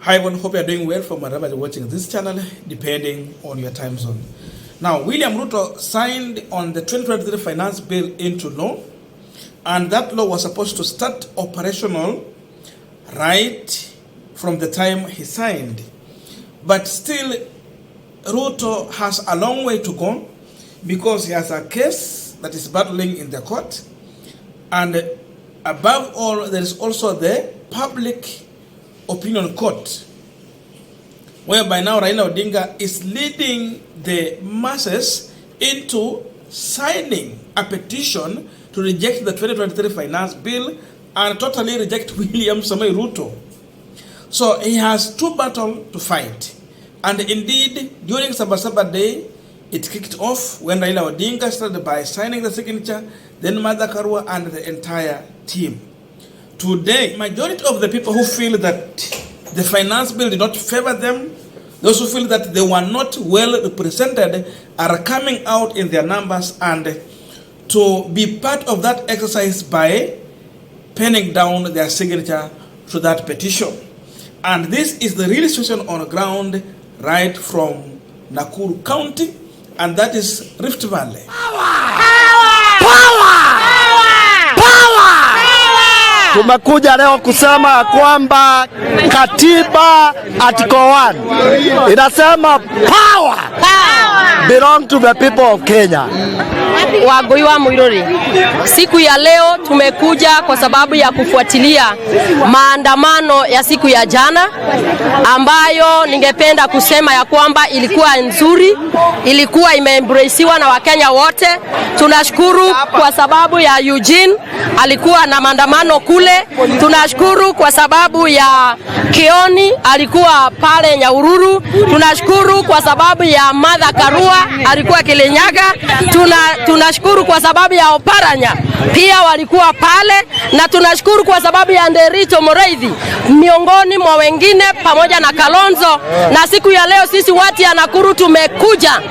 Hi everyone, hope you are doing well from wherever you're watching this channel, depending on your time zone. Now, William Ruto signed on the 2023 finance bill into law, and that law was supposed to start operational right from the time he signed. But still, Ruto has a long way to go because he has a case that is battling in the court. And above all, there is also the public opinion court, whereby now Raila Odinga is leading the masses into signing a petition to reject the 2023 finance bill and totally reject William Samoei Ruto. So he has two battles to fight. And indeed, during Sabasaba Day, it kicked off when Raila Odinga started by signing the signature, then Martha Karua and the entire team. Today, majority of the people who feel that the finance bill did not favor them, those who feel that they were not well represented, are coming out in their numbers and to be part of that exercise by penning down their signature to that petition. And this is the real situation on the ground right from Nakuru County, and that is Rift Valley. Tumekuja leo kusema kwamba katiba article 1 inasema power belong to the people of Kenya. Wagoi wa Muiruri. Siku ya leo tumekuja kwa sababu ya kufuatilia maandamano ya siku ya jana, ambayo ningependa kusema ya kwamba ilikuwa nzuri, ilikuwa imeembracewa na Wakenya wote. Tunashukuru kwa sababu ya Eugene alikuwa na maandamano kule. Tunashukuru kwa sababu ya Kioni alikuwa pale Nyahururu. Tunashukuru kwa sababu ya Martha Karua alikuwa Kirinyaga. Tunashukuru kwa sababu ya Oparanya pia walikuwa pale, na tunashukuru kwa sababu ya Nderito Moreithi miongoni mwa wengine pamoja na Kalonzo. Na siku ya leo sisi watu ya Nakuru tumekuja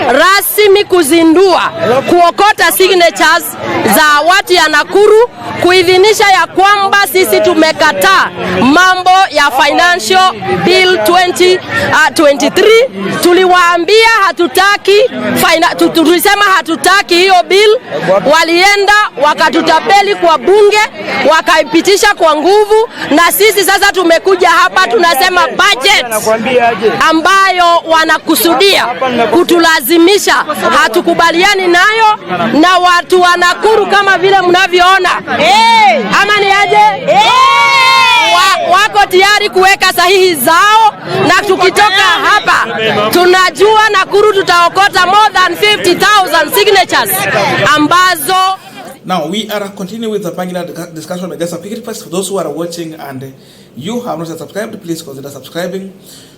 rasmi kuzindua, kuokota signatures za watu ya Nakuru kuidhinisha ya kwamba sisi tumekataa mambo ya financial bill 2023. Tuliwaambia hatutaki, tulisema hatutaki hiyo bill. Walienda wakatutapeli kwa bunge, wakaipitisha kwa nguvu, na sisi sasa tumekuja hapa tunasema budget ambayo wanakusudia kutulazimisha hatukubaliani nayo, na watu wa Nakuru kama vile mnavyoona ama ni aje wako tayari kuweka sahihi zao, na tukitoka hapa tunajua Nakuru tutaokota more than 50,000 signatures ambazo. Now we are continuing with the panel discussion. Just a quick request for those who are watching and you have not subscribed, please consider subscribing.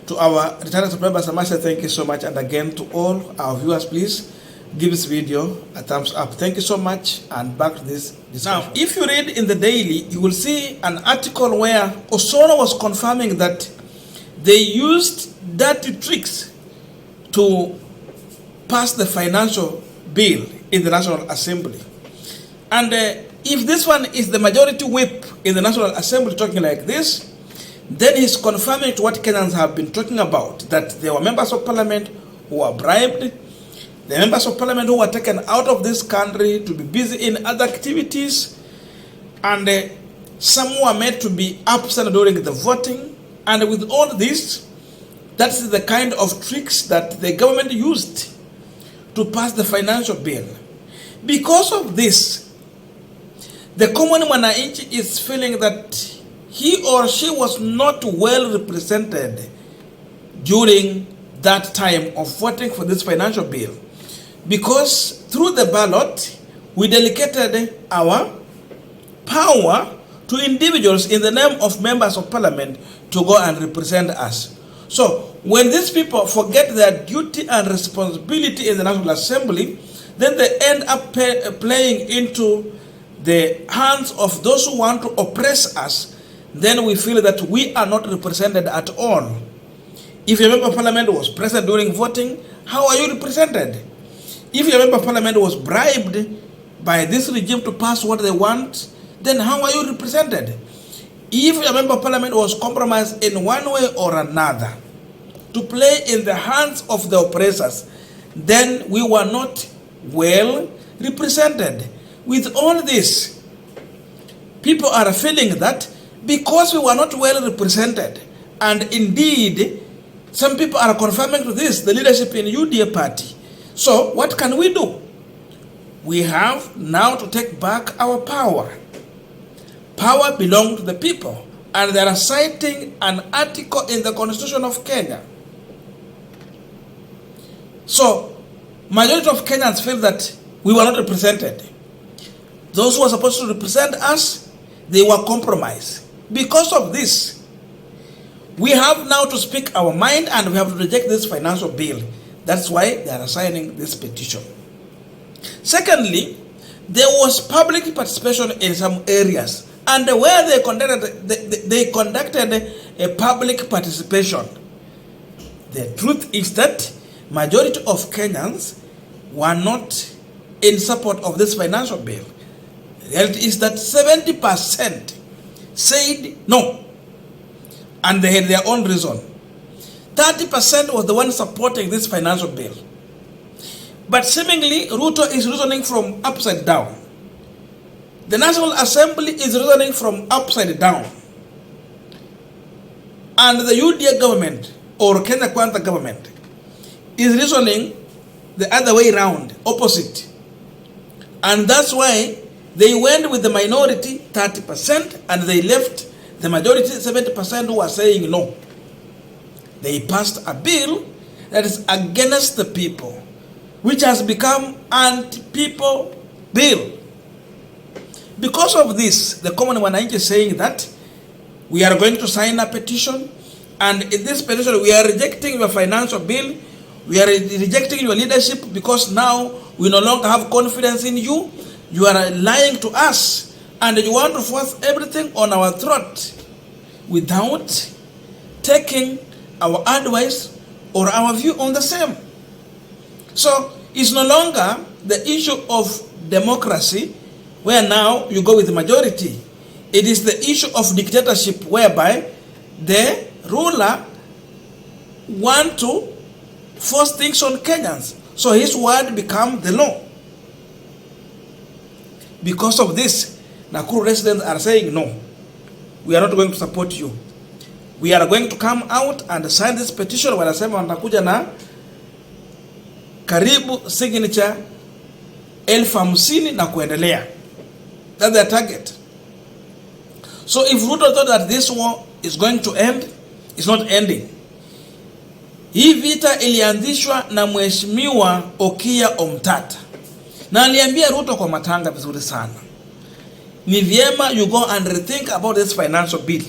To our returning subscribers, I must say thank you so much, and again to all our viewers, please give this video a thumbs up. Thank you so much, and back to this discussion. Now, if you read in the Daily, you will see an article where Osoro was confirming that they used dirty tricks to pass the financial bill in the National Assembly. And if this one is the majority whip in the National Assembly talking like this, then he's confirming to what Kenyans have been talking about, that there were members of parliament who were bribed, the members of parliament who were taken out of this country to be busy in other activities, and some were made to be absent during the voting. And with all this, that's the kind of tricks that the government used to pass the financial bill. Because of this, the common mwananchi is feeling that he or she was not well represented during that time of voting for this financial bill, because through the ballot we delegated our power to individuals in the name of members of parliament to go and represent us. So when these people forget their duty and responsibility in the National Assembly, then they end up playing into the hands of those who want to oppress us. Then we feel that we are not represented at all. If your member of parliament was present during voting, how are you represented? If your member of parliament was bribed by this regime to pass what they want, then how are you represented? if a member of parliament was compromised in one way or another to play in the hands of the oppressors, then we were not well represented. With all this, people are feeling that because we were not well represented, and indeed, some people are confirming to this, the leadership in UDA party. So what can we do? We have now to take back our power. Power belongs to the people, and they are citing an article in the Constitution of Kenya. So, majority of Kenyans feel that we were not represented. Those who were supposed to represent us, they were compromised. Because of this, we have now to speak our mind, and we have to reject this financial bill. That's why they are signing this petition. Secondly, there was public participation in some areas, and where they conducted a public participation. The truth is that majority of Kenyans were not in support of this financial bill. The reality is that 70% said no, and they had their own reason. 30% was the one supporting this financial bill. But seemingly, Ruto is reasoning from upside down. The National Assembly is reasoning from upside down. And the UDA government, or Kenya Kwanza government, is reasoning the other way around, opposite. And that's why they went with the minority, 30%, and they left the majority, 70%, who are saying no. They passed a bill that is against the people, which has become anti-people bill. Because of this, the common wananchi is saying that we are going to sign a petition, and in this petition we are rejecting your financial bill, we are rejecting your leadership, because now we no longer have confidence in you. You are lying to us, and you want to force everything on our throat without taking our advice or our view on the same. So it's no longer the issue of democracy, where now you go with the majority. It is the issue of dictatorship, whereby the ruler want to force things on Kenyans. So his word become the law. Because of this, Nakuru residents are saying no, we are not going to support you. We are going to come out and sign this petition. Wanasema watakuja na karibu signature 50,000 na kuendelea. That's their target. So if Ruto thought that this war is going to end, it's not ending. Hii vita ilianzishwa na Mheshimiwa Okiya Omtata. Na aliambia Ruto kwa matanga vizuri sana, ni vyema you go and rethink about this financial bill,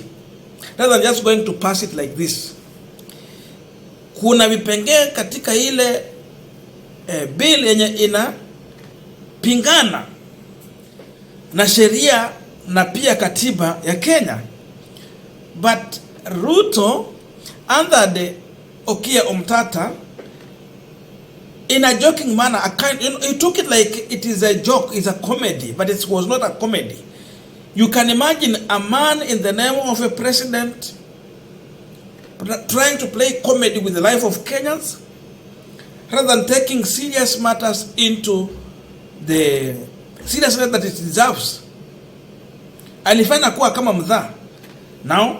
rather than just going to pass it like this. Kuna vipengee katika ile bill yenye ina pingana na sheria na pia katiba ya Kenya. But Ruto, under the Okiya Omtata, in a joking manner, he took it like it is a joke, it's a comedy, but it was not a comedy. You can imagine a man in the name of a president trying to play comedy with the life of Kenyans, rather than taking serious matters into the seriousness that it deserves. Alifanya kuwa kama mdhaa. Now,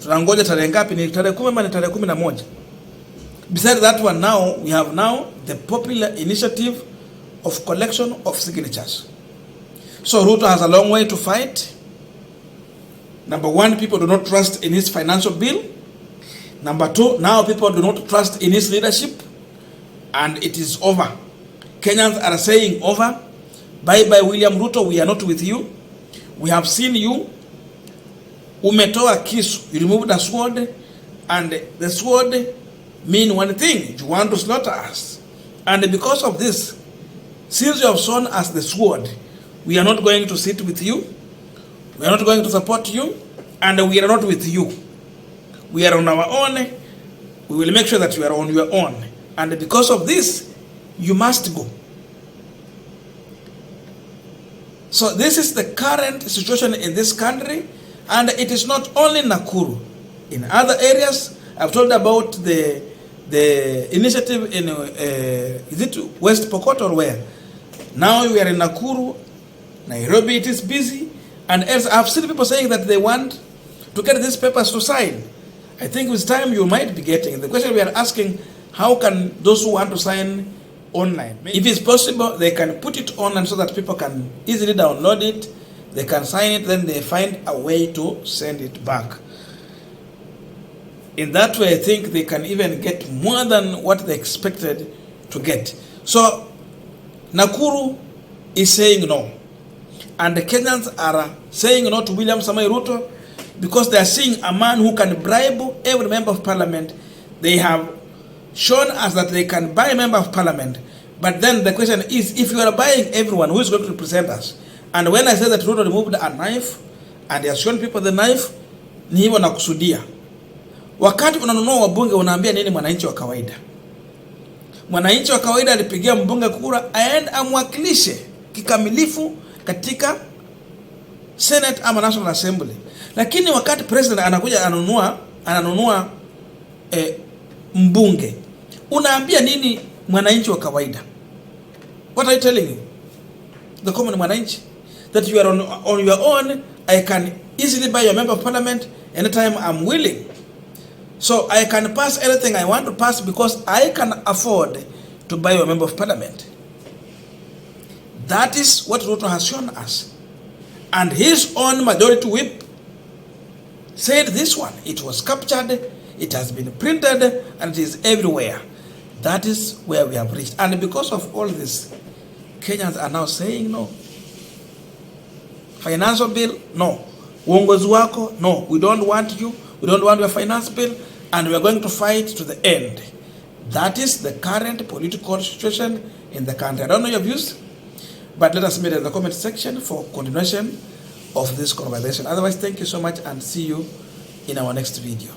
tunangoja tarehe ngapi? Ni tarehe 10 ama ni tarehe 11? Besides that one, now we have now the popular initiative of collection of signatures. So Ruto has a long way to fight. Number one, people do not trust in his financial bill. Number two, now people do not trust in his leadership. And it is over. Kenyans are saying over. Bye-bye William Ruto, we are not with you. We have seen you. Umetoa kisu, you removed the sword, and the sword mean one thing: you want to slaughter us. And because of this, since you have shown us the sword, we are not going to sit with you, we are not going to support you, and we are not with you. We are on our own. We will make sure that you are on your own. And because of this, you must go. So this is the current situation in this country, And it is not only Nakuru. In other areas, I've told about the initiative in, is it West Pokot or where? Now we are in Nakuru, Nairobi, it is busy. And else I've seen people saying that they want to get these papers to sign. I think with time you might be getting. The question we are asking, how can those who want to sign online, if it's possible, they can put it online so that people can easily download it, they can sign it, then they find a way to send it back. In that way, I think they can even get more than what they expected to get. So, Nakuru is saying no. And the Kenyans are saying no to William Samoei Ruto because they are seeing a man who can bribe every member of parliament. They have shown us that they can buy a member of parliament. But then the question is, if you are buying everyone, who is going to represent us? And when I say that Ruto removed a knife and he has shown people the knife, ni hivyo nakusudia. Wakati unanunua wabunge unaambia nini mwananchi wa kawaida? Mwananchi wa kawaida alipigia mbunge kura aende amwakilishe kikamilifu katika Senate ama National Assembly. Lakini wakati president anakuja ananunua mbunge, unaambia nini mwananchi wa kawaida? What are you telling you? The common mwananchi that you are on your own, I can easily buy your member of parliament anytime I'm willing. So I can pass anything I want to pass because I can afford to buy a member of parliament. That is what Ruto has shown us. And his own majority whip said this one. It was captured, it has been printed, and it is everywhere. That is where we have reached. And because of all this, Kenyans are now saying no. Financial bill, no. Uongozi wako, no. We don't want you. We don't want your finance bill. And we are going to fight to the end. That is the current political situation in the country. I don't know your views, but let us meet in the comment section for continuation of this conversation. Otherwise, thank you so much and see you in our next video.